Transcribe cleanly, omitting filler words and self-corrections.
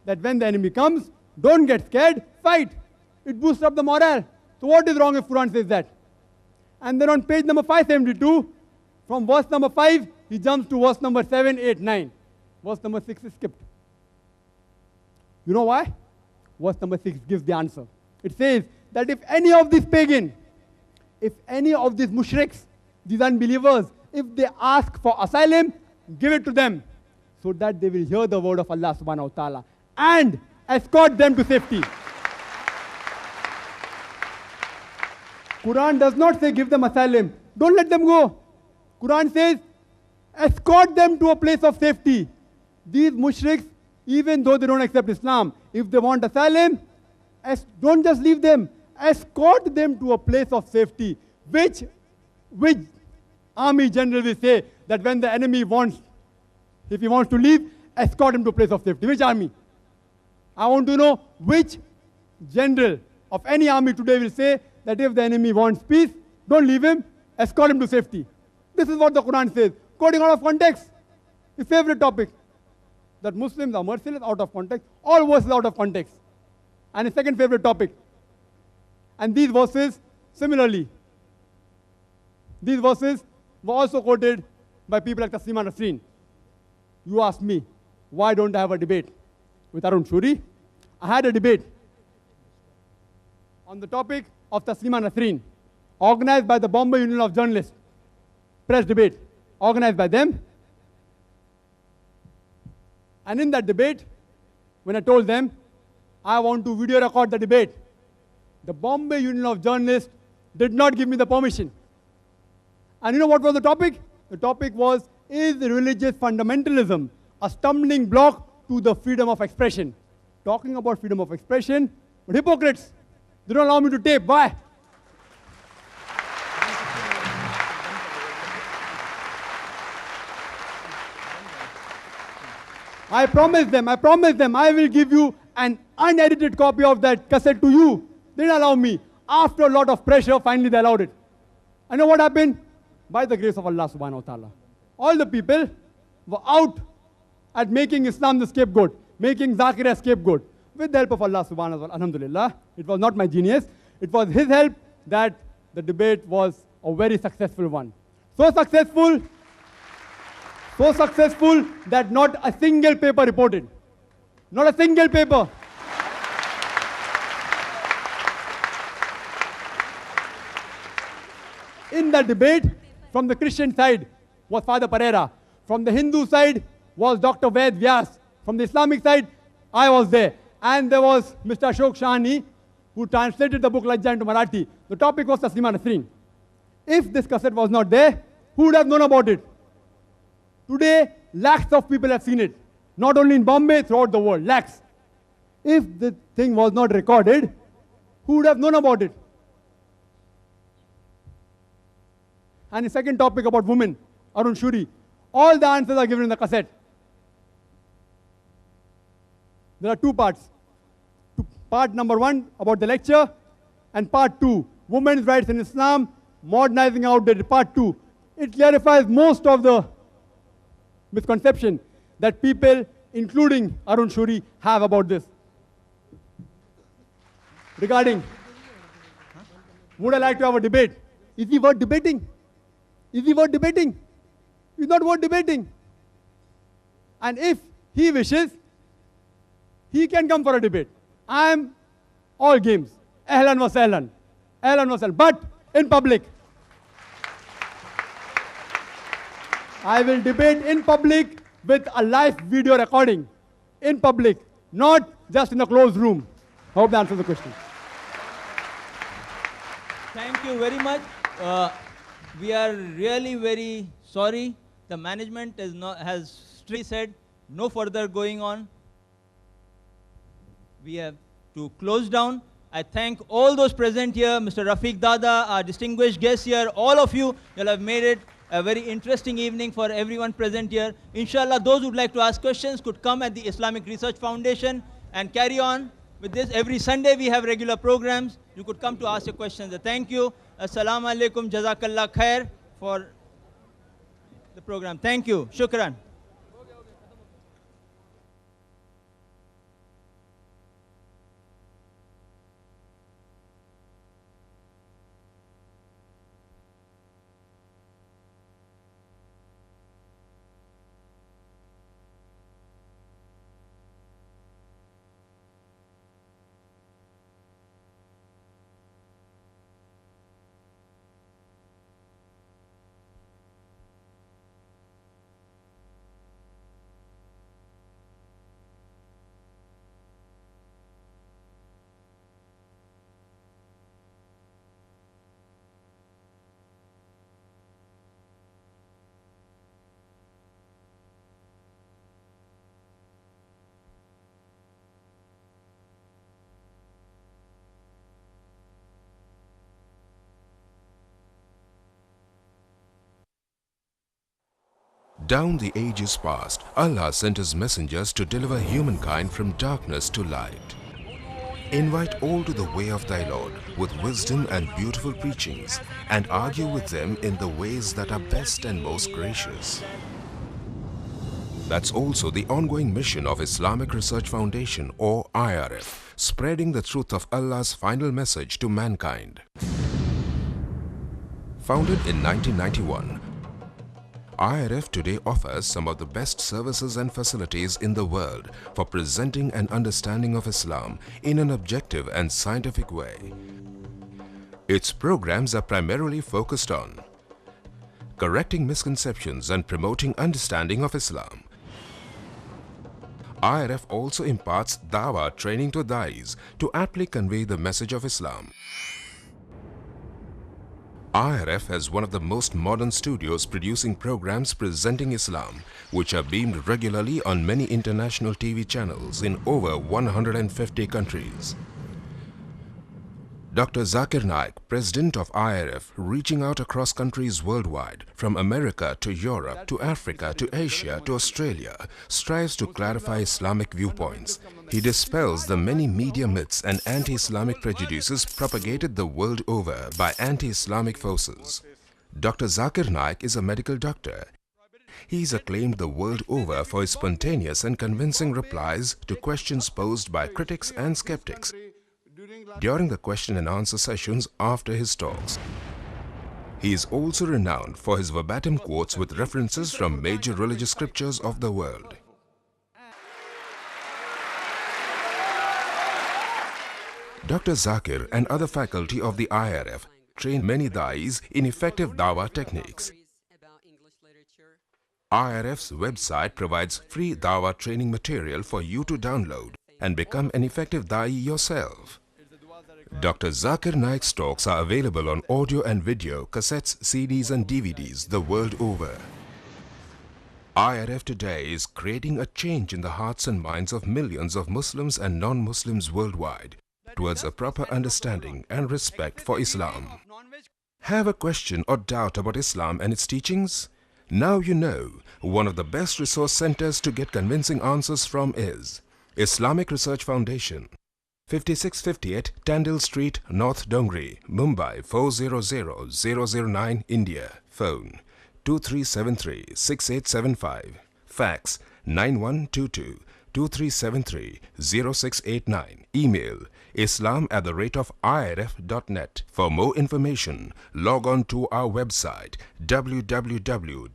that when the enemy comes, don't get scared, fight. It boosts up the morale. So what is wrong if Quran says that? And then on page number 572, from verse number 5, he jumps to verse number 7, 8, 9. Verse number 6 is skipped. You know why? Verse number 6 gives the answer. It says that if any of these pagan, if any of these mushriks, these unbelievers, if they ask for asylum, give it to them, so that they will hear the word of Allah subhanahu wa ta'ala and escort them to safety. Quran does not say give them asylum. Don't let them go. Quran says escort them to a place of safety. These mushriks, even though they don't accept Islam, if they want asylum, don't just leave them. Escort them to a place of safety. Which army general will say that when the enemy wants, if he wants to leave, escort him to a place of safety? Which army? I want to know which general of any army today will say that if the enemy wants peace, don't leave him, escort him to safety. This is what the Quran says. Quoting out of context. His favorite topic. That Muslims are merciless, out of context. All verses out of context. And his second favorite topic. And these verses, similarly, these verses were also quoted by people like Taslima Nasreen. You asked me, why don't I have a debate with Arun Shuri? I had a debate on the topic of Taslima Nasreen, organized by the Bombay Union of Journalists. Press debate, organized by them. And in that debate, when I told them, I want to video record the debate, the Bombay Union of Journalists did not give me the permission. And you know what was the topic? The topic was, is religious fundamentalism a stumbling block to the freedom of expression? Talking about freedom of expression, but hypocrites. They don't allow me to tape. Why? I promised them, I will give you an unedited copy of that cassette to you. They didn't allow me. After a lot of pressure, finally they allowed it. I know what happened? By the grace of Allah subhanahu wa ta'ala. All the people were out at making Islam the scapegoat, making Zakir a scapegoat. With the help of Allah subhanahu wa ta'ala, alhamdulillah, it was not my genius. It was his help that the debate was a very successful one. So successful that not a single paper reported. Not a single paper. In the debate, from the Christian side was Father Pereira. From the Hindu side was Dr. Ved Vyas. From the Islamic side, I was there. And there was Mr. Ashok Shahani, who translated the book Lajja into Marathi. The topic was Taslima Nasreen. If this cassette was not there, who would have known about it? Today, lakhs of people have seen it. Not only in Bombay, throughout the world, lakhs. If the thing was not recorded, who would have known about it? And the second topic about women, Arun Shuri. All the answers are given in the cassette. There are two parts. Part number 1 about the lecture, and part 2, women's rights in Islam, modernizing outdated. Part 2. It clarifies most of the misconception that people, including Arun Shuri, have about this. Regarding, would I like to have a debate? Is he worth debating? Is he worth debating? He's not worth debating. And if he wishes, he can come for a debate. I am all games. Ahlan wa sahlan. Ahlan wa sahlan. But in public. I will debate in public with a live video recording. In public. Not just in a closed room. I hope that answers the question. Thank you very much. We are really very sorry. The management has strictly said no further going on. We have to close down. I thank all those present here, Mr. Rafiq Dada, our distinguished guests here, all of you. You have made it a very interesting evening for everyone present here. Inshallah, those who would like to ask questions could come at the Islamic Research Foundation and carry on with this. Every Sunday we have regular programs. You could come to ask your questions. Thank you. Assalamu alaikum. Jazakallah khair for the program. Thank you. Shukran. Down the ages past, Allah sent His messengers to deliver humankind from darkness to light. Invite all to the way of thy Lord with wisdom and beautiful preachings, and argue with them in the ways that are best and most gracious. That's also the ongoing mission of Islamic Research Foundation, or IRF, spreading the truth of Allah's final message to mankind. Founded in 1991, IRF today offers some of the best services and facilities in the world for presenting an understanding of Islam in an objective and scientific way. Its programs are primarily focused on correcting misconceptions and promoting understanding of Islam. IRF also imparts dawah training to dais to aptly convey the message of Islam. IRF has one of the most modern studios producing programs presenting Islam, which are beamed regularly on many international TV channels in over 150 countries. Dr. Zakir Naik, President of IRF, reaching out across countries worldwide, from America to Europe to Africa to Asia to Australia, strives to clarify Islamic viewpoints. He dispels the many media myths and anti-Islamic prejudices propagated the world over by anti-Islamic forces. Dr. Zakir Naik is a medical doctor. He is acclaimed the world over for his spontaneous and convincing replies to questions posed by critics and skeptics during the question and answer sessions after his talks. He is also renowned for his verbatim quotes with references from major religious scriptures of the world. Dr. Zakir and other faculty of the IRF train many dais in effective dawah techniques. IRF's website provides free dawah training material for you to download and become an effective da'i yourself. Dr. Zakir Naik's talks are available on audio and video, cassettes, CDs and DVDs the world over. IRF today is creating a change in the hearts and minds of millions of Muslims and non-Muslims worldwide towards a proper understanding and respect for Islam. Have a question or doubt about Islam and its teachings? Now you know. One of the best resource centers to get convincing answers from is Islamic Research Foundation, 5658 Tandil Street, North Dongri, Mumbai 400009, India. Phone 2373-6875. Fax 9122-2373-0689. Email islam@irf.net. For more information, log on to our website www.irf.net.